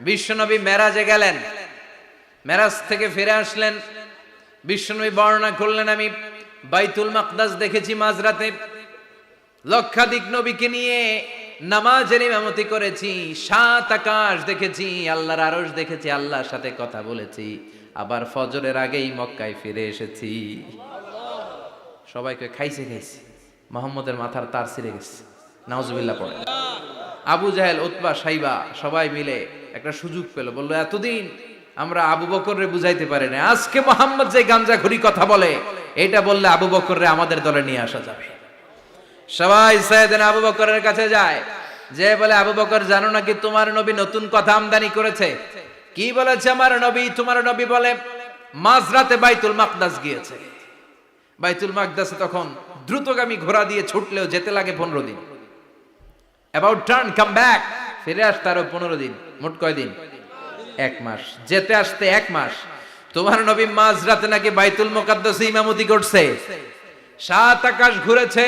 বিশ্বনবী মেরাজে গেলেন, মেরাজ থেকে ফিরে আসলেন। বিশ্বনবী বর্ণনা করলেন, আমি বাইতুল মাকদাস দেখেছি মাঝরাতে, লক্ষাধিক নবীকে নিয়ে নামাজের ইমামতি করেছি, 7 আকাশ দেখেছি, আল্লাহর আরশ দেখেছি, আল্লাহর সাথে কথা বলেছি, আবার ফজরের আগেই মক্কায় ফিরে এসেছি। সবাইকে খাইছে খাইছে, মুহাম্মদের মাথার তার ছিঁড়ে গেছে, নাউজুবিল্লাহ পড়ে। আবু জাহেল, উতবা, সাইবা সবাই মিলে একটা সুযোগ পেল, বলল এতদিন আমরা আবু বকররে বুঝাইতে পারি না, আজকে মুহাম্মদ যে গাঞ্জাখুরি কথা বলে এটা বললে আবু বকররে আমাদের দলে নিয়ে আসা যাবে। সবাই সাইয়েদনা আবু বকরের কাছে যায়, যে বলে আবু বকর জানো নাকি তোমার নবী নতুন কথা আমদানি করেছে? কি বলেছে আমার নবী? তোমার নবী বলে মাঝরাতে বাইতুল মাকদাস গিয়েছে। বাইতুল মাকদাসে তখন দ্রুতগামী ঘোড়া দিয়ে ছুটলেও যেতে লাগে 15 দিন। অ্যাবাউট টার্ন কাম ব্যাক, ফিরে আসতে আরো 15 দিন, মোট কয় দিন? 1 মাস, যেতে আসতে 1 মাস। তোমার নবী মাঝরাতে নাকি বাইতুল মুকাদ্দাসে ইমামতি করছে, 7 আকাশ ঘুরেছে,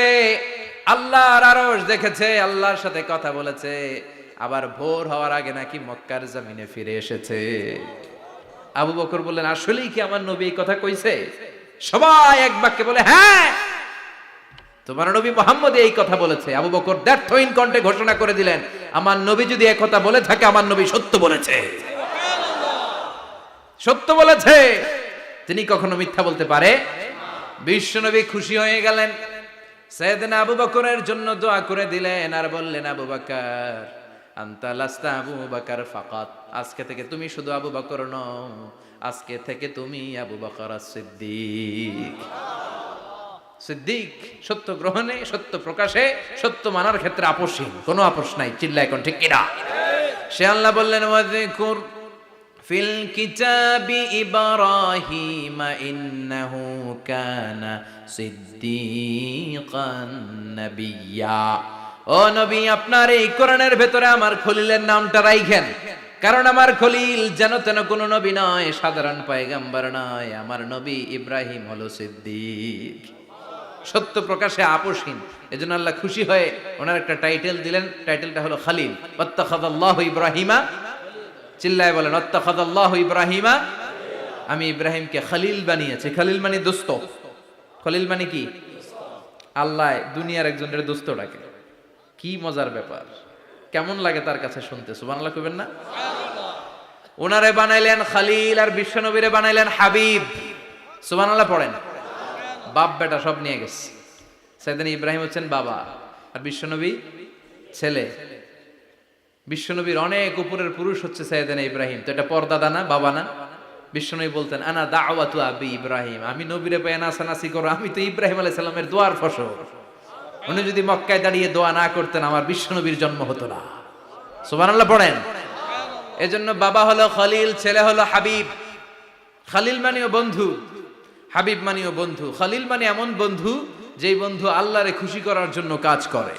আল্লাহর আরশ দেখেছে, আল্লাহর সাথে কথা বলেছে, আবার ভোর হওয়ার আগে নাকি মক্কার জমিনে ফিরে এসেছে। আবু বকর বললেন, আসলেই কি আমার নবী এই কথা কইছে? সবাই এক বাক্যে বলে, হ্যাঁ তোমার নবী মুহাম্মদ এই কথা বলেছে। আবু বকর দ্ব্যর্থহীন কণ্ঠে ঘোষণা করে দিলেন, আমার নবী যদি এই কথা বলে থাকে, আমার নবী সত্য বলেছে, সত্য বলেছে, তিনি কখনো মিথ্যা বলতে পারে। বিশ্বনবী খুশি হয়ে গেলেন, সাইয়েদনা আবু বকরের জন্য দোয়া করে দিলেন, আর বললেন, আবু বকর আনতা লাস্তা আবু বকর ফাকাত, আজকে থেকে তুমি শুধু আবু বকর নও, আজকে থেকে তুমি আবু বকর সিদ্দিক। সিদ্দিক সত্য গ্রহণে, সত্য প্রকাশে, সত্য মানার ক্ষেত্রে আপোষহীন, কোনো আপোষ নাই। চিল্লায় এখন ঠিক কিনা? সে আল্লাহ বললেন, ওয়াযকুর ফিল কিতাবি ইব্রাহিম ইন্নাহু কানা সিদ্দিকান নাবিয়্যা। ও নবী, আপনার এই কোরআনের ভেতরে আমার খলিলের নামটা রাখেন, কারণ আমার খলিল যেন তেন কোনো নবী নয়, সাধারণ পয়গম্বর নয়, আমার নবী ইব্রাহিম হলো সিদ্দিক, সত্য প্রকাশে আপোষহীন। এজন্য আল্লাহ খুশি হয়ে ওনার একটা টাইটেল দিলেন, টাইটেলটা হলো খলিল। ওয়াত্তাখাযাল্লাহু ইব্রাহিমা, চিল্লায় বলেন ওয়াত্তাখাযাল্লাহু ইব্রাহিমা, আমি ইব্রাহিমকে খলিল বানিয়েছি। খলিল মানে দোস্ত। খলিল মানে কি? আল্লাহ দুনিয়ার একজনের দোস্ত ডাকে, কি মজার ব্যাপার, কেমন লাগে তার কাছে শুনতে? সুবহানাল্লাহ কইবেন না? ওনারে বানাইলেন খলিল, আর বিশ্বনবীরে বানাইলেন হাবিব। সুবহানাল্লাহ পড়েন। বাপ বেটা সব নিয়ে গেছে। সাইয়েদনা ইব্রাহিম হচ্ছেন বাবা, আর বিশ্বনবী ছেলে। বিশ্বনবীর অনেক উপরের পুরুষ হচ্ছে সাইয়েদনা ইব্রাহিম, তো এটা পরদাদা না, বাবা না? বিশ্বনবী বলতেন, আনা দাওয়াতু আবি ইব্রাহিম, আমি নবীরে পেয়ে নাসানাসি করো, আমি তো ইব্রাহিম আলাইহিস সালামের দোয়ার ফসল। উনি যদি মক্কায় দাঁড়িয়ে দোয়া না করতেন, আমার বিশ্বনবীর জন্ম হতো না। সুবহানাল্লাহ পড়েন। এজন্য বাবা হলো খলিল, ছেলে হলো হাবিব। খলিল মানেও বন্ধু, হাবিব মানেও বন্ধু। খলিল মানে এমন বন্ধু যেই বন্ধু আল্লাহরে খুশি করার জন্য কাজ করে,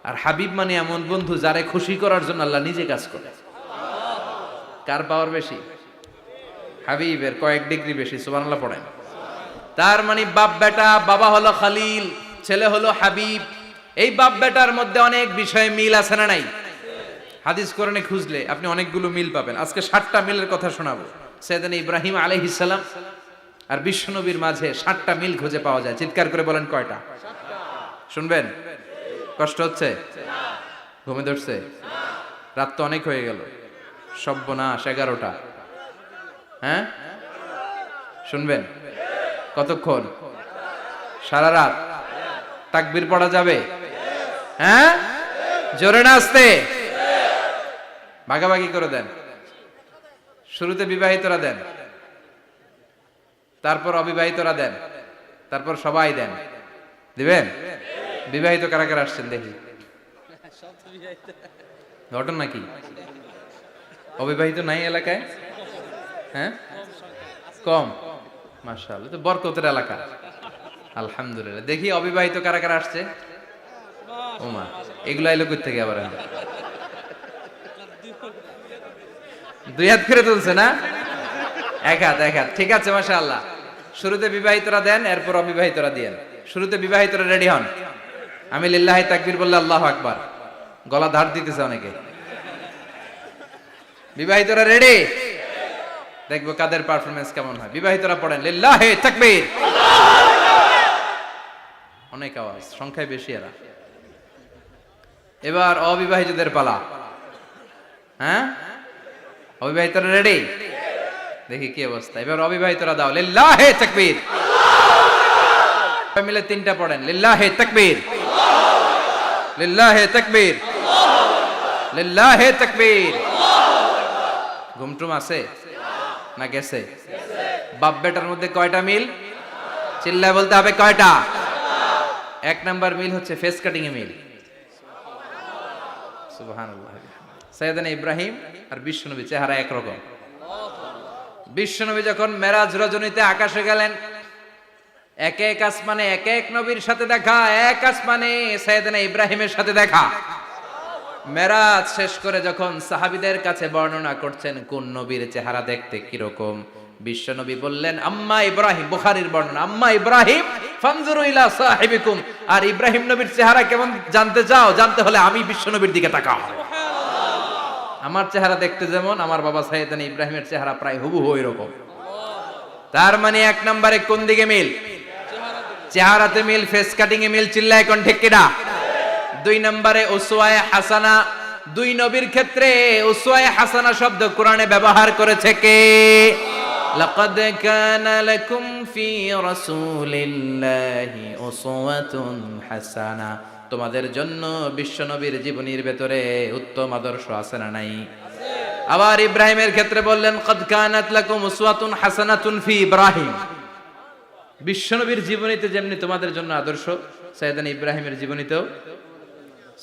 আর হাবিব মানে এমন বন্ধু যারে খুশি করার জন্য আল্লাহ নিজে কাজ করে। কার পাওয়ার বেশি? হাবিবের কয়েক ডিগ্রি বেশি। সুবহানাল্লাহ পড়েন। তার মানে বাপ বেটা, বাবা হলো খলিল, ছেলে হলো হাবিব। এই বাপ বেটার মধ্যে অনেক বিষয়ে মিল আছে না নাই? হাদিস কোরআনে খুঁজলে আপনি অনেকগুলো মিল পাবেন। আজকে 7টা মিলের কথা শোনাবো। সাইয়েদনা ইব্রাহিম আলাইহিস সালাম আর বিশ্বনবীর মাঝে 7টা মিল খুঁজে পাওয়া যায়। চিৎকার করে বলেন কয়টা? শুনবেন? কষ্ট হচ্ছে? ঘুমে ধরছে? রাত তো অনেক হয়ে গেল, সর্বনাশ, 11টা। হ্যাঁ শুনবেন? কতক্ষণ? সারা রাত? তাকবীর পড়া যাবে? হ্যাঁ জোরে না আস্তে? ভাগাভাগি করে দেন। শুরুতে বিবাহিতরা দেন, তারপর অবিবাহিতরা দেন, তারপর সবাই দেন। দিবেন? বিবাহিত কারা কারা আসছেন দেখি? ঘটনা নাকি? অবিবাহিত নাই এলাকায়? হ্যাঁ কম, মাশাআল্লাহ, তো বরকতের এলাকা। আলহামদুলিল্লাহ। দেখি অবিবাহিত কারা কারা আসছে? ওমা, এগুলো আইলো কই থেকে আবার? 2 হাত করে তুলছে না? 1 হাত, 1 হাত। ঠিক আছে, মাশাআল্লাহ। শুরুতে বিবাহিতরা দেন, এরপর অবিবাহিতরা দিয়েন। শুরুতে বিবাহিতরা রেডি হন। আমি লিল্লাহি তাকবীর বললে আল্লাহু আকবার। গলা ধার দিতেছে অনেকে। বিবাহিতরা রেডি? দেখবো কাদের পারফরমেন্স কেমন হয়। বিবাহিতরা পড়েন লিল্লাহি তাকবীর। অনেক আওয়াজ, সংখ্যায় বেশি এরা। এবার অবিবাহিতদের পালা। হ্যাঁ, অবিবাহিতরা রেডি? দেখি কি অবস্থা। এবার অবিবাহিতরা দাও লিল্লাহি তাকবীর। মিলে তিনটা পড়েন লিল্লাহি তাকবীর, লিল্লাহি তাকবীর, লিল্লাহি তাকবীর। ঘুমটুম আছে না গেছে? বাপ বেটার মধ্যে কয়টা মিল? চিল্লায় বলতে হবে কয়টা? এক নাম্বার মিল হচ্ছে ফেস কাটিং এ মিল। সুবহানাল্লাহ। সাইয়েদনা ইব্রাহিম আর বিশ্বনবী চেহারা একরকম। বিশ্বনবী যখন মেরাজ রজনীতে আকাশে গেলেন, এক এক আসমানে এক এক নবীর সাথে দেখা, এক আসমানে সাইয়েদনা ইব্রাহিমের সাথে দেখা। মেরাজ শেষ করে যখন সাহাবীদের কাছে বর্ণনা করছেন কোন নবীর চেহারা দেখতে কিরকম, বিশ্বনবী বললেন আম্মা ইব্রাহিম, বুখারীর বর্ণনা, আম্মা ইব্রাহিম ফানজুরু ইলা সাহিবিকুম। আর ইব্রাহিম নবীর চেহারা কেমন জানতে চাও? জানতে হলে আমি বিশ্বনবীর দিকে তাকাও। আমার চেহারা দেখতে যেমন, আমার বাবা সাইয়েদনা ইব্রাহিমের চেহারা প্রায় হুবহু এরকম। তার মানে এক নম্বরে কোন দিকে মিল? চেহারাতে মিল, ফেস কাটিং এ মিল। চিল্লায় কোন ঠিক কিনা? দুই নম্বরে উসওয়ায়ে হাসানা। দুই নবীর ক্ষেত্রে উসওয়ায়ে হাসানা শব্দ কোরআনে ব্যবহার করেছে কে? লাকাদ কানা লাকুম ফি রাসূলিল্লাহি উসওয়াতুন হাসানা। তোমাদের জন্য বিশ্বনবীর জীবনীর ভেতরে উত্তম আদর্শ আছে না নাই? আবার ইব্রাহিমের ক্ষেত্রে বললেন কদ কানাত লাকুম উসওয়াতুন হাসানাতুন ফি ইব্রাহিম। বিশ্বনবীর জীবনীতে যেমনি তোমাদের জন্য আদর্শ, সাইয়েদনা ইব্রাহিমের জীবনীতেও।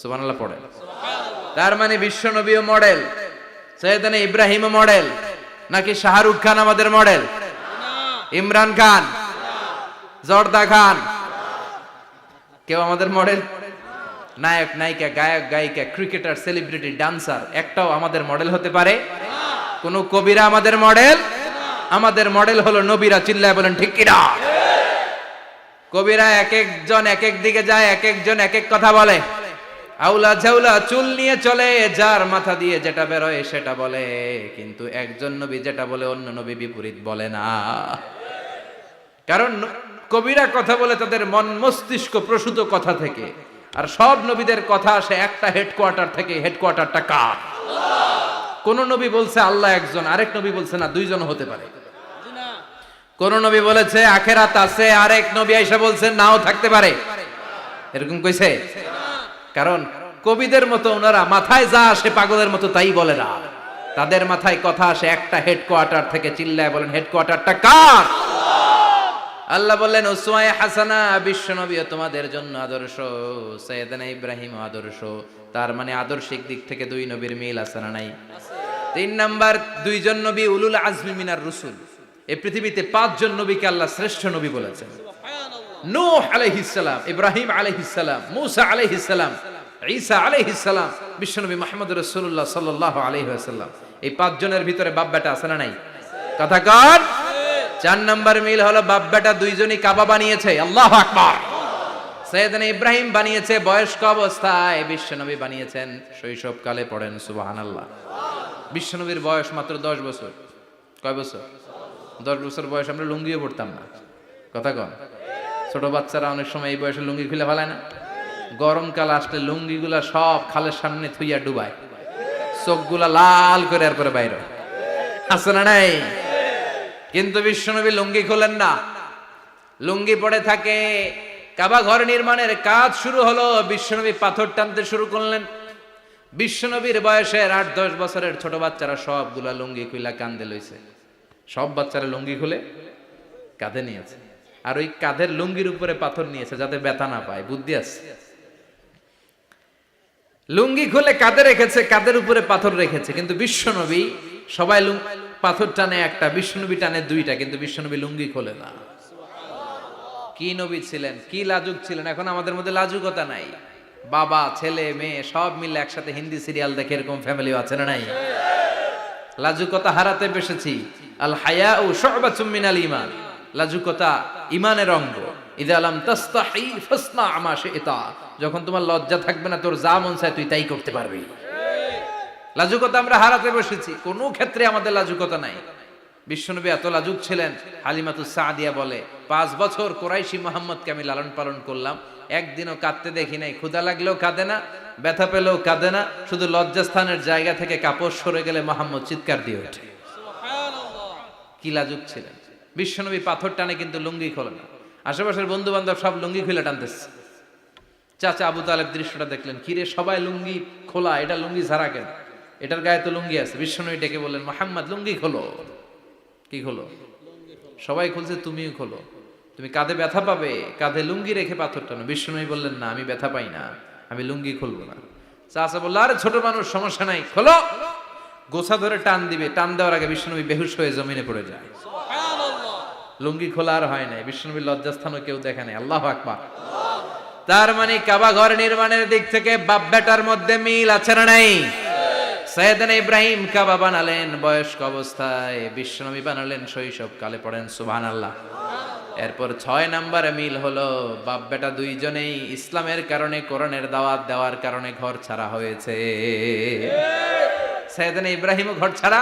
সুবহানাল্লাহ পড়ে। তার মানে বিশ্বনবীও মডেল, সাইয়েদনা ইব্রাহিমও মডেল। নাকি শাহরুখ খান আমাদের মডেল? ইমরান খান, জর্দা খান, কেউ আমাদের মডেল? নায়ক নায়িকা, গায়ক গায়িকা, ক্রিকেটার, সেলিব্রিটি, ডান্সার একটাও আমাদের মডেল হতে পারে? কোন কবিরা আমাদের মডেল? আমাদের মডেল হলো নবীরা। চিল্লায় বলেন ঠিক কিনা? কবিরা এক একজন এক এক দিকে যায়, এক একজন এক এক কথা বলে। আউলা ঝাউলা চুল নিয়ে চলে, যার মাথা দিয়ে যেটা বেরোয় সেটা বলে। কিন্তু একজন নবী যেটা বলে অন্য নবী বিপরীত বলে না। কারণ কবিরা কথা বলে তাদের মন মস্তিষ্ক প্রসূত কথা থেকে, আর সব নবীদের কথা আসে একটা হেডকোয়ার্টার থেকে। হেডকোয়ার্টারটা কার? কোন নবী বলছে আল্লাহ একজন, আরেক নবী বলছে না দুইজন হতে পারে। কোন নবী বলেছে আখেরাত আছে, আরেক নবী আইসা বলছে নাও থাকতে পারে। এরকম কইছে? কারণ কবিদের মতো ওনারা মাথায় যা আসে পাগলের মতো তাই বলে না। তাদের মাথায় কথা আসে একটা হেডকোয়ার্টার থেকে। চিল্লায় বলেন হেডকোয়ার্টারটা কার? আল্লাহ বললেন উসওয়ায়ে হাসানা, বিশ্বনবীও তোমাদের জন্য আদর্শ, সাইয়েদনা ইব্রাহিম আদর্শ। তার মানে আদর্শিক দিক থেকে দুই নবীর মিল আছে না নাই? তিন নাম্বার, দুইজন নবী উলুল আজমি মিনার রুসুল। এই পৃথিবীতে পাঁচজন নবীকে আল্লাহ শ্রেষ্ঠ নবী বলেছেন। নূহ আলাইহিস সালাম, ইব্রাহিম আলাইহিস সালাম, মূসা আলাইহিস সালাম, ঈসা আলাইহিস সালাম, বিশ্বনবী মুহাম্মদ রাসূলুল্লাহ সাল্লাল্লাহু আলাইহি ওয়াসাল্লাম। এই পাঁচজনের ভিতরে বাপ বেটা আছে না নাই? কথা কর। চার নাম্বার মিল হলো বাপ বেটা দুইজনই কাবা বানিয়েছে। আল্লাহু আকবার। সাইয়েদনা ইব্রাহিম বানিয়েছে বয়স্ক অবস্থায়, বিশ্বনবী বানিয়েছেন শৈশবকালে। পড়েন সুবহানাল্লাহ। বিশ্বনবীর বয়স মাত্র 10 বছর। কয় বছর? 10 বছর বয়স আমরা লুঙ্গিও পড়তাম না। কথা কন। ছোট বাচ্চারা অনেক সময় এই বয়সে লুঙ্গি খুলে ফেলায় না? গরমকাল আসলে লুঙ্গিগুলা সব খালের সামনে থুইয়া ডুবায়, চোখগুলা লাল করে আর করে বাইরে। আছে না নাই? কিন্তু বিশ্বনবী লুঙ্গি খোলেন না, লুঙ্গি পড়ে থাকে। কাবা ঘর নির্মাণের কাজ শুরু হলো, বিশ্বনবী পাথর টানতে শুরু করলেন। বিশ্বনবীর বয়সের 8-10 বছরের ছোট বাচ্চারা সবগুলা লুঙ্গি খুইলা কাঁধে লইছে। সব বাচ্চারা লুঙ্গি খুলে কাঁধে নিয়েছে, আর ওই কাঁধের লুঙ্গির উপরে পাথর নিয়েছে যাতে ব্যথা না পায়। বুদ্ধি আছে। লুঙ্গি খুলে কাঁধে রেখেছে, কাঁধের উপরে পাথর রেখেছে। কিন্তু বিশ্বনবী, সবাই পাথর টানে একটা, বিশ্বনবী টানে দুইটা, কিন্তু বিশ্বনবী লুঙ্গি খোলে না। কি নবী ছিলেন, কি লাজুক ছিলেন। এখন আমাদের মধ্যে লাজুকতা নাই। বাবা ছেলে মেয়ে সব মিলে একসাথে হিন্দি সিরিয়াল দেখে, এরকম ফ্যামিলিও আছে না নাই? লাজুকতা হারাতে বসেছি। আল হায়াউ শু'বাতুম মিনাল ঈমান। লাজুকতা ঈমানের অঙ্গ। ইযা লাম তাস্তাহি ফাসনা মা শি'তা। যখন তোমার লজ্জা থাকবে না, তোর যা মন চায় তুই তাই করতে পারবি। লাজুকতা আমরা হারাতে বসেছি, কোনো ক্ষেত্রে আমাদের লাজুকতা নাই। বিশ্বনবী এত লাজুক ছিলেন, হালিমাতুস সাদিয়া বলে 5 বছর কুরাইশি মুহাম্মদকে আমি লালন পালন করলাম, একদিনও কাঁদতে দেখি নাই। ক্ষুধা লাগলেও কাঁদে না, ব্যথা পেলেও কাঁদে না, শুধু লজ্জাস্থানের জায়গা থেকে কাপড় সরে গেলে মুহাম্মদ চিৎকার দিয়ে ওঠে। কি লাজুক ছিলেন বিশ্বনবী। পাথর টানে কিন্তু লুঙ্গি খোলে না। আশেপাশের বন্ধু বান্ধব সব লুঙ্গি খুলে টানতেছে। চাচা আবু তালেব দৃশ্যটা দেখলেন, কিরে সবাই লুঙ্গি খোলা, এটা লুঙ্গি ছাড়া কেন? এটার গায়ে তো লুঙ্গি আছে। বিশ্বনবী ডেকে বললেন, মুহাম্মদ লুঙ্গি খোলো। কি খোলো? সবাই খুলছে, তুমিও খোলো। তুমি কাঁধে ব্যথা পাবে, কাঁধে লুঙ্গি রেখে পাথর টানো। বিশ্বনবী বললেন, না আমি ব্যথা পাই না, আমি লুঙ্গি খুলবো না। চাচা বলল, আরে ছোট মানুষ, সমস্যা নাই, খোলো। গোছা ধরে টান দিবে, টান দেওয়ার আগে বিশ্বনবী বেহুশ হয়ে জমিনে পড়ে যায়। লুঙ্গি খোলা আর হয় নাই। বিশ্বনবীর লজ্জাস্থানও কেউ দেখে নাই। আল্লাহু আকবার। তার মানে কাবা ঘর নির্মাণের দিক থেকে বাপ বেটার মধ্যে মিল আছে না নাই? সাইয়েদনা ইব্রাহিম কাবা বানালেন বয়স্ক অবস্থায়, বিশ্বনবী বানালেন শৈশবকালে। পড়েন সুবহানাল্লাহ। এরপর 6 নম্বরে মিল হলো, বাপ বেটা দুইজনেই ইসলামের কারণে, কোরআনের দাওয়াত দেওয়ার কারণে ঘর ছাড়া হয়েছে। সাইয়েদনা ইব্রাহিমও ঘর ছাড়া,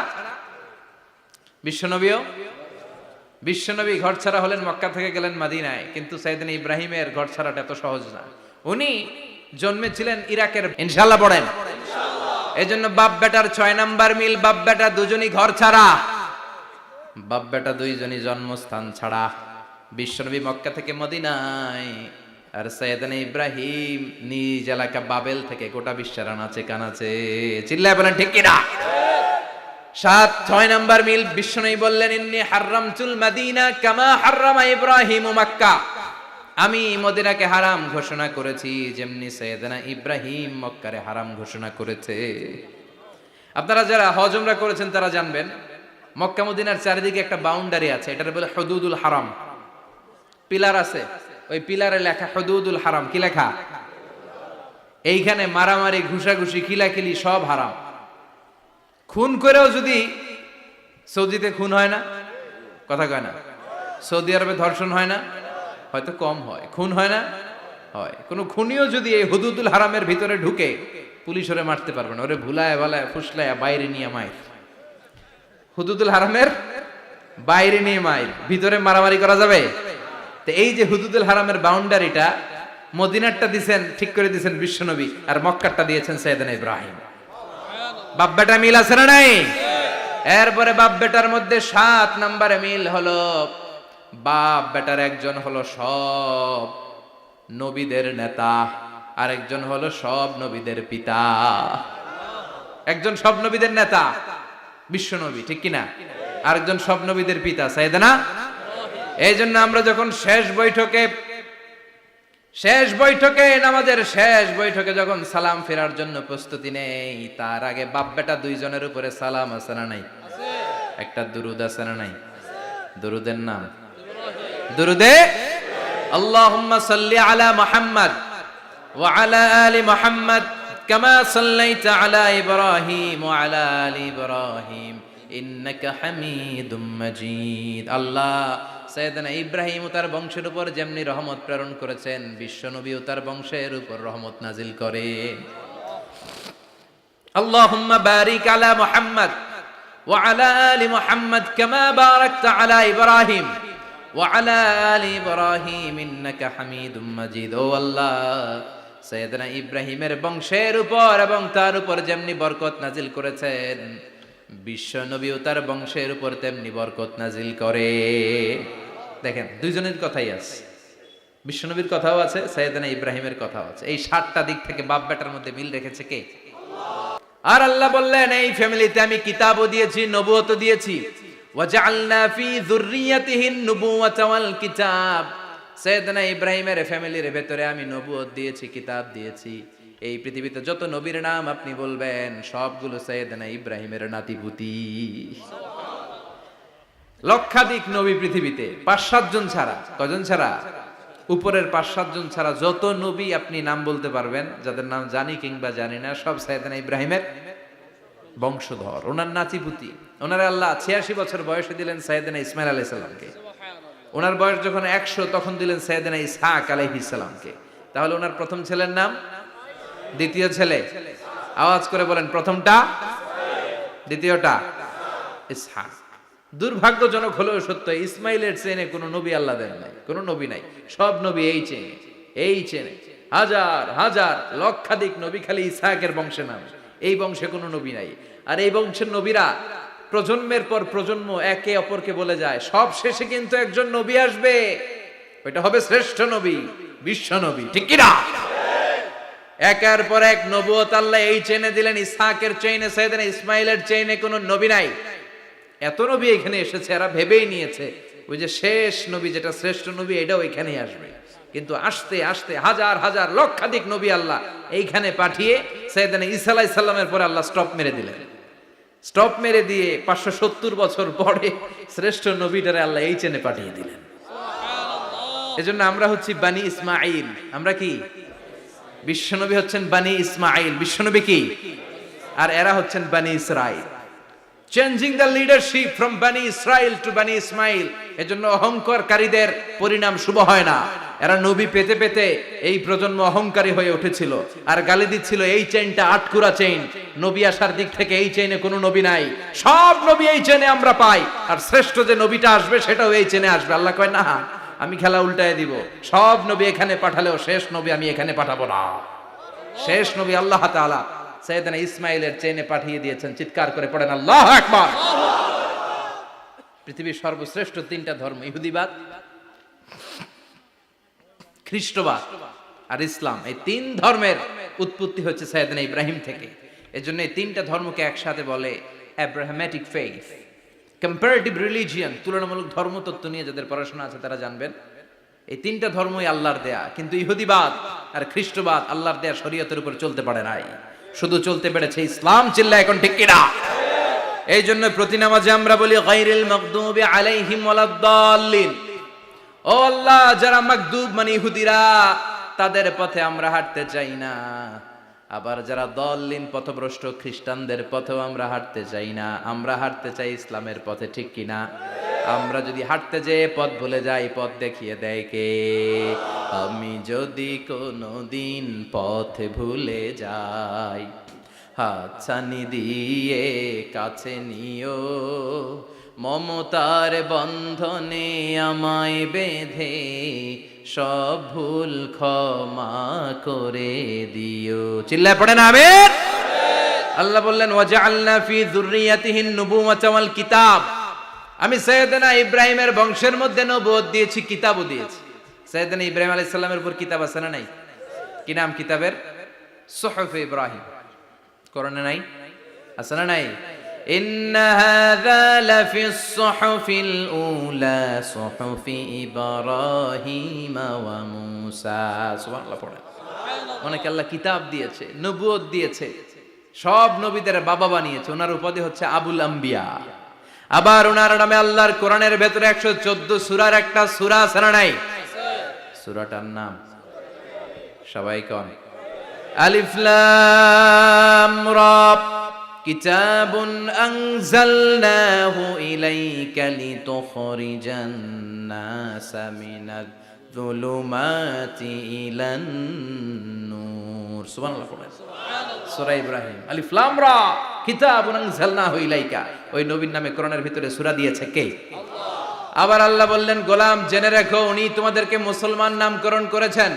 বিশ্বনবী ঘর ছাড়া হলেন, মক্কা থেকে গেলেন মদিনায়। কিন্তু সাইয়েদনা ইব্রাহিমের ঘর ছাড়াটা এত সহজ না। উনি জন্মেছিলেন ইরাকের। ইনশাআল্লাহ পড়েন। এজন্য বাপ বেটার 6 নাম্বার মিল, বাপ বেটা দুজনই ঘর ছাড়া, বাপ বেটা দুইজনই জন্মস্থান ছাড়া। বিশ্বনবী মক্কা থেকে মদিনায়, আর সাইয়েদনা ইব্রাহিম নিজ এলাকা বাবেল থেকে গোটা বিশ্বের আনাচে কানাচে। চিল্লায় বলেন ঠিক কিনা? 6 নাম্বার মিল, বিশ্বনবী বললেন, ইন্নী হারামতুল মদিনা কামা হারামা ইব্রাহিম মক্কা। আমি মদিনাকে হারাম ঘোষণা করেছি যেমনি সাইয়েদনা ইব্রাহিম মক্কারে হারাম ঘোষণা করেছে। আপনারা যারা হজ উমরা করেছেন তারা জানবেন, মক্কা মদিনার চারিদিকে একটা বাউন্ডারি আছে, এটার বলে হুদুদুল হারাম। পিলার আছে, ওই পিলারে লেখা হুদুদুল হারাম। কি লেখা? এইখানে মারামারি, ঘুষাঘুষি, কিলাকিলি সব হারাম। খুন করেও যদি, সৌদিতে খুন হয় না, কথা কয় না? সৌদি আরবে ধর্ষণ হয় না? হয়তো কম হয়, খুন হয় না? হয়। কোন খুনিও যদি এই হুদুদুল হারামের ভিতরে ঢুকে, পুলিশ ওরে মারতে পারবে না। ওরে ভুলায় ভালায় ফুসলায় বাইরে নিয়ে মাইর। হুদুদুল হারামের বাইরে নিয়ে মাইর, ভিতরে মারামারি করা যাবে? তো এই যে হুদুদুল হারামের বাউন্ডারিটা, মদিনারটা দিয়েছেন, ঠিক করে দিয়েছেন বিশ্বনবী, আর মক্কারটা দিয়েছেন সাইয়েদনা ইব্রাহিম। বাপ বেটা মিল আছে না নাই? এরপরে বাপ বেটার মধ্যে 7 নম্বরে মিল হলো, বাপ বেটার একজন হলো সব নবীদের নেতা, আর একজন হলো সব নবীদের পিতা। একজন সব নবীদের নেতা বিশ্বনবী, ঠিক কিনা? আরেকজন সব নবীদের পিতা সাইয়েদনা। এই জন্য আমরা যখন শেষ বৈঠকে নামাজের শেষ বৈঠকে যখন সালাম ফেরার জন্য প্রস্তুতি নেই, তার আগে বাপ বেটা দুইজনের উপরে সালাম আছে না নাই? একটা দুরুদ আছে না নাই? দুরুদের নাম দুরুদে আল্লাহুম্মা সাল্লি আলা মুহাম্মদ ওয়া আলা আলি মুহাম্মদ কামা সাল্লাইতা আলা ইব্রাহিম ওয়া আলা আলি ইব্রাহিম ইন্নাকা হামিদুম মাজিদ। আল্লাহ সাইয়েদনা ইব্রাহিম ও তার বংশের উপর যেমনি রহমত প্রেরণ করেছেন, বিশ্বনবী ও তার বংশের উপর রহমত নাজিল করে। আল্লাহুম্মা বারিক আলা মুহাম্মদ ওয়া আলা আলি মুহাম্মদ কামা বারাকতা আলা ইব্রাহিম ওয়া আলা আলি ইব্রাহিম ইন্নাকা হামিদুম মাজিদ। ও আল্লাহ, সাইয়েদনা ইব্রাহিমের বংশের উপর এবং তার উপর যেমনি বরকত নাজিল করেছেন, বিশ্বনবী ও তার বংশের উপর তেমনি বরকত নাজিল করে। দেখেন, দুইজনের কথাই আছে, বিশ্বনবীর কথাও আছে, সাইয়েদনা ইব্রাহিমের কথাও আছে। এই 7টা দিক থেকে বাপ বেটার মধ্যে মিল রেখেছে কে? আর আল্লাহ বললেন, এই ফ্যামিলিতে আমি কিতাবও দিয়েছি, নবুয়তও দিয়েছি। ওয়াজআলনা ফি যুররিয়াতিহিন নুবুওয়াতা ওয়াল কিতাব। সাইয়েদনা ইব্রাহিমের ফ্যামিলির ভেতরে আমি নবুয়ত দিয়েছি, কিতাব দিয়েছি। এই পৃথিবীতে যত নবীর নাম আপনি বলবেন, সবগুলো সাইয়েদনা ইব্রাহিমের নাতিপুতি। লক্ষাধিক নবী পৃথিবীতে, 5-7 জন ছাড়া। কজন ছাড়া? উপরের 5-7 জন ছাড়া যত নবী আপনি নাম বলতে পারবেন, যাদের নাম জানি কিংবা জানি না, সব সাইয়েদনা ইব্রাহিমের বংশধর, ওনার নাতিপুতি। ওনার আল্লাহ 86 বছর বয়সে দিলেন সাইয়েদনা ইসমাইল আলাইহিস সালামকে। ওনার বয়স যখন 100 তখন দিলেন সাইয়েদনা ইসহাক আলাইহিস সালামকে। তাহলে ওনার প্রথম ছেলের নাম, দ্বিতীয় ছেলে, আওয়াজ করে বলেন প্রথমটা দ্বিতীয়টা ইসহাক। দুর্ভাগ্যজনক হলেও সত্য, ইসমাইলের চেনে কোনো নবী আল্লাহ দেন নাই, কোনো নবী নাই। সব নবী এই চেনে হাজার হাজার লক্ষাধিক নবী খালি ইসহাকের বংশে নাম, এই বংশে কোনো নবী নাই। আর এই বংশের নবীরা প্রজন্মের পর প্রজন্ম একে অপরকে বলে যায়, সব শেষে কিন্তু একজন নবী আসবে, ওইটা হবে শ্রেষ্ঠ নবী, বিশ্ব নবী, ঠিক কি না? একের পর এক নবুয়ত আল্লাহ এই চেনে দিলেন। ইসহাকের চেইনে সাইয়েদনা ইসমাইলের চেইনে কোনো নবী নাই। এত নবী এখানে এসেছে, এরা ভেবেই নিয়েছে ওই যে শেষ নবী যেটা শ্রেষ্ঠ নবী এটাও এখানেই আসবে। কিন্তু আস্তে আস্তে হাজার হাজার লক্ষাধিক নবী আল্লাহ এইখানে পাঠিয়ে সাইয়েদনা ঈসা আলাইহিস সালামের পরে আল্লাহ স্টপ মেরে দিলেন। স্টপ মেরে দিয়ে 570 বছর পরে শ্রেষ্ঠ নবীটারে আল্লাহ এই চেনে পাঠিয়ে দিলেন। এজন্য আমরা হচ্ছি বানি ইসমাইল। আমরা কি? বিশ্বনবী হচ্ছেন বানি ইসমাইল, বিশ্বনবী কি? আর এরা হচ্ছেন বানি Israil. Changing the leadership from বানি ইসরাইল টু বানি ইসমাইল। এজন্য অহংকারকারীদের পরিণাম শুভ হয় না। এরা নবী পেতে পেতে এই প্রজন্ম অহংকারী হয়ে উঠেছিল আর গালি দিচ্ছিল এই চেইনটা আটকুরা চেইন, নবী আসার দিক থেকে এই চেইনে কোনো নবী নাই, সব নবী এই চেইনে আমরা পাই, আর শ্রেষ্ঠ যে নবীটা আসবে সেটাও এই চেইনে আসবে। আল্লাহ কয় না, আমি খেলা উল্টায় দিব, সব নবী এখানে পাঠালেও শেষ নবী আমি এখানে পাঠাবো না। শেষ নবী আল্লাহ তাআলা সাইয়েদনা ইসমাইলের চেইনে পাঠিয়ে দিয়েছেন। চিৎকার করে পড়েন আল্লাহু আকবার। পৃথিবীর সর্বশ্রেষ্ঠ তিনটা ধর্ম, ইহুদিবাদ, খ্রিস্টবাদ আর ইসলাম, এই তিন ধর্মের উৎপত্তি হচ্ছে সাইয়েদনা ইব্রাহিম থেকে। এজন্য এই তিনটা ধর্মকে একসাথে বলে আব্রাহামেটিক ফেইথ, কম্পারেটিভ রিলিজিয়ন। তুলনামূলক ধর্মতত্ত্ব নিয়ে যাদের পড়াশোনা আছে তারা জানবেন এই তিনটা ধর্মই আল্লাহর দেয়া। কিন্তু ইহুদিবাদ আর খ্রিস্টবাদ আল্লাহর দেয়া শরীয়তের উপর চলতে পারে নাই, শুধু চলতে পেরেছে ইসলাম। চিল্লা এখন ঠিক কিনা? এই জন্য প্রতি নামাজে আমরা বলি গায়রিল মাগদুবি আলাইহিম ওয়ালাদ-দাল্লিন। ও আল্লাহ, যারা মাগদুব মানে ইহুদিরা, তাদের পথে আমরা হাঁটতে চাই না। আবার যারা দল্লিন পথভ্রষ্ট খ্রিস্টানদের পথেও আমরা হাঁটতে চাই না। আমরা হাঁটতে চাই ইসলামের পথে, ঠিক কিনা? আমরা যদি হাঁটতে যেয়ে পথ ভুলে যাই, পথ দেখিয়ে দেয় কে? আমি যদি কোনোদিন পথ ভুলে যাই, হাতছানি দিয়ে কাছে নিও, মমতার বন্ধনে আমায় বেঁধে সব ভুল ক্ষমা করে দিও। চিল্লায় পড়েন আমিন। আল্লাহ বললেন ওয়াজআলনা ফি যুররিয়াতিহিন নুবুওয়াতা ওয়াল কিতাব। আমি সাইয়েদনা ইব্রাহিমের বংশের মধ্যে নবুয়ত দিয়েছি, কিতাবও দিয়েছি। সাইয়েদনা ইব্রাহিম আলাইহিস সালামের উপর কিতাব আছে না নাই? কি নাম কিতাবের? সুহুফ ইব্রাহিম। কোরআনে নাই? আছে না নাই? ইন্না হাযা লাফিস সুহুফিল উলা সুহুফি ইব্রাহিম ওয়া মূসা। সুবহানাল্লাহ পড়েন। অনেক আল্লাহ কিতাব দিয়েছে, নবুয়ত দিয়েছে, সব নবীদের বাবা বানিয়েছে। ওনার উপাধি হচ্ছে আবুল আম্বিয়া। আবার ওনার নামে আল্লাহর কোরআনের ভেতরে 114 সূরার একটা সূরা আছে না নাই? সূরাটার নাম সবাই কোন? আলিফ লাম রা। কিতাবুন আনজালনাহু ইলাইকা লিতুখরিজান নাসা মিনাজ যুলুমাতি ইলান নূর। সুবহানাল্লাহ পড়েন। সূরা ইব্রাহিম আলিফ লাম রা কিতাবুন আনজালনাহু ইলাইকা। ওই নবীর নামে কোরআনের ভিতরে সূরা দিয়েছে কে? আল্লাহ। আবার আল্লাহ বললেন গোলাম জেনে রাখো উনি তোমাদেরকে মুসলমান নামকরণ করেছেন,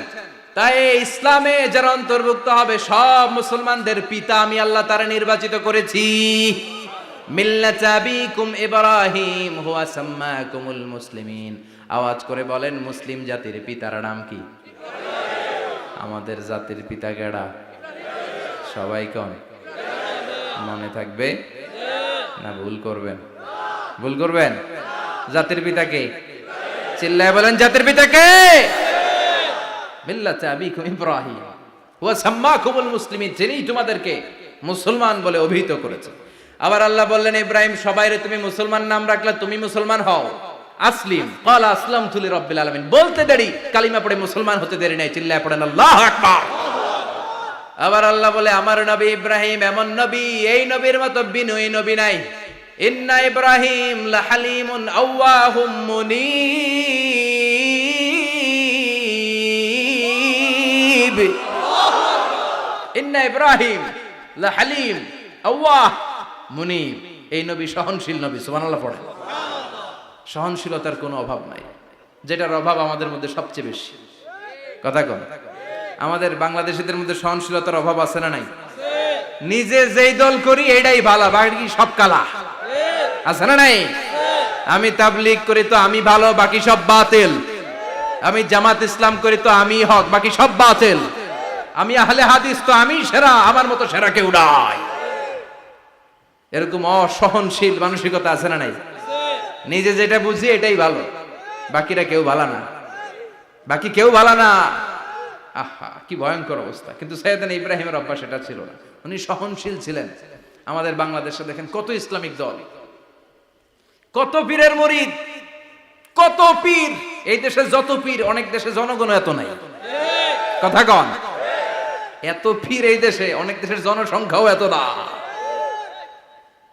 তাই ইসলামে যারা অন্তর্ভুক্ত হবে সব মুসলমানদের পিতা আমি আল্লাহ তারা নির্বাচিত করেছি। মিল্লাত আবিকুম ইব্রাহিম হুয়া সাম্মাকুমুল মুসলিমিন। আওয়াজ করে বলেন মুসলিম জাতির পিতার নাম কি? আমাদের জাতির পিতা কেডা? সবাই কোন? মনে থাকবে না ভুল করবেন? ভুল করবেন? জাতির পিতা কে? চিল্লায় বলেন জাতির পিতা কে? মিল্লাত আবিকুম ইব্রাহিম ওয়া সাম্মাকুমুল মুসলিমিন, যিনি তোমাদেরকে মুসলমান বলে অভিহিত করেছে। আবার আল্লাহ বললেন ইব্রাহিম সবাইরে তুমি মুসলমান নাম রাখলে তুমি মুসলমান হও। আসলিম ক্বালা আসলামতু লিরাব্বিল আলামিন, বলতে দেরি কালিমা পড়ে মুসলমান হতে দেরি নাই। চিল্লায় পড়েন আল্লাহু আকবার। আবার আল্লাহ বলে আমার নবী ইব্রাহিম এমন নবী, এই নবীর মতো বিনয়ী নবী নাই। ইন্না ইব্রাহিম লাহালিমুন আওয়াহুম মুনীব। ইন্না ইব্রাহিম লাহালিম আওয়াহ মুনিব। এই নবী সহনশীল নবী, সুবহানাল্লাহ পড়ে। সহনশীলতার কোনো অভাব নাই, যেটার অভাব আমাদের মধ্যে সবচেয়ে বেশি। কথা কন, আমাদের বাংলাদেশিদের মধ্যে সহনশীলতার অভাব আছে না নাই? নিজে যেই দল করি এটাই ভালো, বাকি সব কালা, আছে না নাই? আমি তাবলীগ করি তো আমি ভালো, বাকি সব বাতিল। আমি জামাত ইসলাম করি তো আমি হক, বাকি সব বাতিল। আমি আহলে হাদিস তো আমি সেরা, আমার মতো সেরা কেউ নাই। এরকম অসহনশীল মানসিকতা আছে না নাই? নিজে যেটা বুঝি এটাই ভালো, বাকিরা কেউ ভালো না, বাকি কেউ ভালো না। আহা, কি ভয়ঙ্কর অবস্থা। কিন্তু সাইয়েদনা ইব্রাহিমের অভ্যাস এটা ছিল না, উনি সহনশীল ছিলেন। আমাদের বাংলাদেশে দেখেন কত ইসলামিক দল, কত পীরের মুরিদ, কত পীর। এই দেশে যত পীর, অনেক দেশে জনগণ এত নাই। কথা কন, এত পীর এই দেশে, অনেক দেশের জনসংখ্যাও এত না।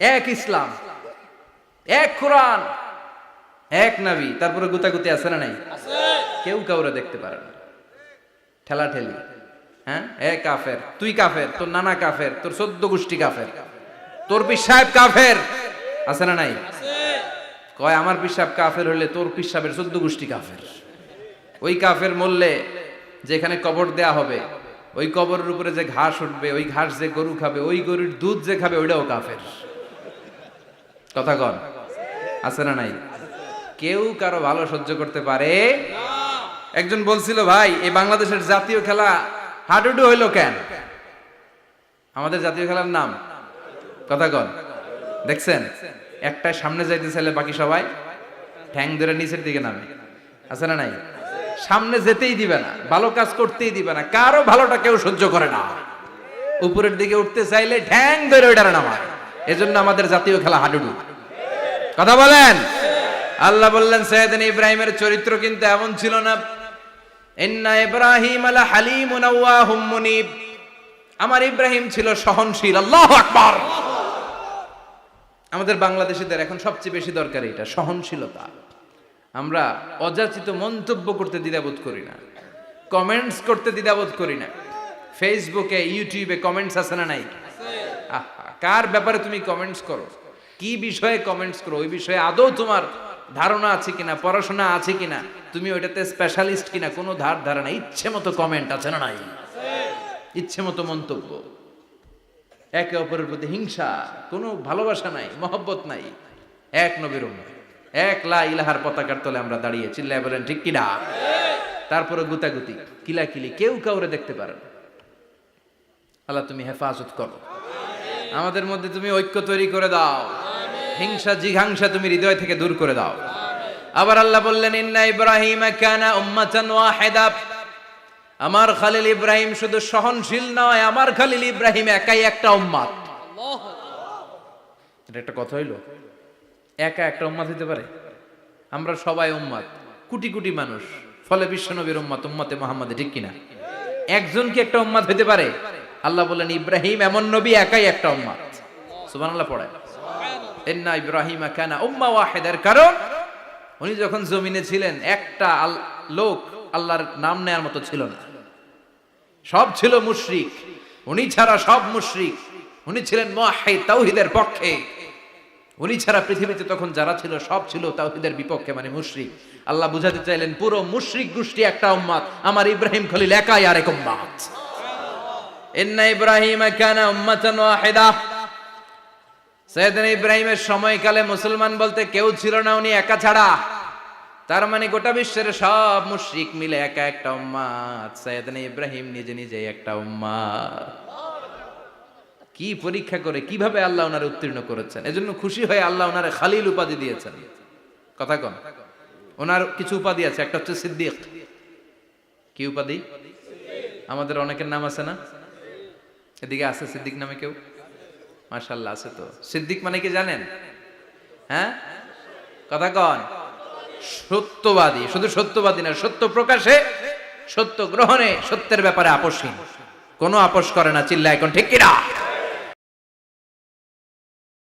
এক ইসলাম, এক কোরআন, এক নবী, তারপরে গুতাগুতি আছে না নাই? কেউ কাউরে দেখতে পারে না, ঠেলা ঠেলি। হ্যাঁ, এ কাফের, তুই কাফের, তোর নানা কাফের, তোর 14 গোষ্ঠী কাফের, তোর পীর সাহেব কাফের, আছে না নাই? কয় আমার পীর সাহেব কাফের হলে তোর পীর সাহেবের 14 গোষ্ঠী কাফের। ওই কাফের মরলে যেখানে কবর দেয়া হবে, ওই কবরের উপরে যে ঘাস উঠবে, ওই ঘাস যে গরু খাবে, ওই গরুর দুধ যে খাবে, ওইটাও কাফের। কথা কন, আছে না নাই? কেউ কারো ভালো সহ্য করতে পারে না। একজন বলছিল, ভাই এই বাংলাদেশের জাতীয় খেলা হাডুডু হইলো কেন? আমাদের জাতীয় খেলার নাম, কথা কন, দেখছেন? একটা সামনে যাইতে চাইলে বাকি সবাই ঠ্যাং ধরে নিচের দিকে নামে, আছে না নাই? সামনে যেতেই দিবে না, ভালো কাজ করতেই দিবে না, কারো ভালোটা কেউ সহ্য করে না। উপরের দিকে উঠতে চাইলে ঠ্যাং ধরে ওইটারে নামায়। এজন্য আমাদের জাতীয় খেলা হাডুডু। কথা বলেন। আল্লাহ বললেন সাইয়েদনা ইব্রাহিমের চরিত্র কিন্তু এমন ছিল না। ইন্না ইব্রাহিম আলা হালিমুন আওয়াহুম মুনিব। আমার ইব্রাহিম ছিল সহনশীল। আল্লাহু আকবার। আমাদের বাংলাদেশিদের এখন সবচেয়ে বেশি দরকার এটা, সহনশীলতা। আমরা অযাচিত মন্তব্য করতে দ্বিধাবোধ করি না, কমেন্টস করতে দ্বিধাবোধ করি না। ফেসবুকে, ইউটিউবে কমেন্টস আছে না নাই? কার ব্যাপারে তুমি কমেন্টস করো, কি বিষয়ে কমেন্টস করো, ওই বিষয়ে আদৌ তোমার ধারণা আছে কিনা, পড়াশোনা আছে কিনা, তুমি ওইটাতে স্পেশালিস্ট কিনা, কোনো ধারণা। ইচ্ছে মতো কমেন্ট আছে না নাই? ইচ্ছে মতো মন্তব্য, একে অপরের প্রতি হিংসা, কোনো ভালোবাসা নাই, মহব্বত নাই। এক নবীর উম্মত, এক লা ইলাহার পতাকার তলে আমরা দাঁড়িয়ে, চিল্লায় বলেন ঠিক কিনা? তারপরে গুতাগুতি, কিলাকিলি, কেউ কাউরে দেখতে পারে না। আল্লাহ তুমি হেফাজত করো, আমাদের মধ্যে তুমি ঐক্য তৈরি করে দাও, হিংসা জিঘাংসা তুমি হৃদয় থেকে দূর করে দাও। আবার আল্লাহ বললেন ইন্না ইব্রাহিম কানা উম্মাতান ওয়াহিদা। আমার খলিল ইব্রাহিম শুধু সহনশীল নয়, আমার খলিল ইব্রাহিম একাই একটা উম্মত। এটা একটা কথা হইলো, একা একটা উম্মত হইতে পারে? আমরা সবাই উম্মত, কোটি কোটি মানুষ, ফলে বিশ্ব নবীর উম্মত, উম্মতে মুহাম্মাদে, ঠিক কিনা? একজন কি একটা উম্মত হইতে পারে? আল্লাহ বলেন ইব্রাহিম এমন নবী, একাই একটা উম্মত। সুবহানাল্লাহ পড়ে। ইন্না ইব্রাহিম কানা উম্মা ওয়াহিদার, কারণ উনি যখন জমিনে ছিলেন একটা লোক আল্লাহর নাম নেয়ার মতো ছিল না, সব ছিল মুশরিক। উনি ছাড়া সব মুশরিক। উনি ছিলেন মুওয়াহহিদ, তাওহীদের পক্ষে। উনি ছাড়া পৃথিবীতে তখন যারা ছিল সব ছিল তাওহীদের বিপক্ষে, মানে মুশরিক। আল্লাহ বুঝাতে চাইলেন পুরো মুশরিক গোষ্ঠী একটা উম্মত, আমার ইব্রাহিম খলিল একাই আরেক উম্মত। ইন্না ইব্রাহিম কানা উম্মাতান ওয়াহিদা। সাইয়েদনা ইব্রাহিমের সময়কালে মুসলমান বলতে কেউ ছিল না, উনি একা ছাড়া। তার মানে গোটা বিশ্বের সব মুশরিক মিলে একা একটা উম্মত, সাইয়েদনা ইব্রাহিম নিজে নিজে একটা উম্মত। কি পরীক্ষা করে, কিভাবে আল্লাহ ওনারে উত্তীর্ণ করেছেন। এজন্য খুশি হয়ে আল্লাহ ওনারে খালিল উপাধি দিয়েছেন। কথা কন, ওনার কিছু উপাধি আছে, একটা হচ্ছে সিদ্দিক। কি উপাধি? আমাদের অনেকের নাম আছে না? এদিকে আছে সিদ্দিক নামে কেউ? মাশাআল্লাহ আছে তো। সিদ্দিক মানে কি জানেন? হ্যাঁ, কথা কন। সত্যবাদী, শুধু সত্যবাদী না, সত্য প্রকাশে, সত্য গ্রহণে, সত্যের ব্যাপারে আপোষহীন, কোনো আপোষ করে না। চিল্লায় এখন ঠিক কিনা?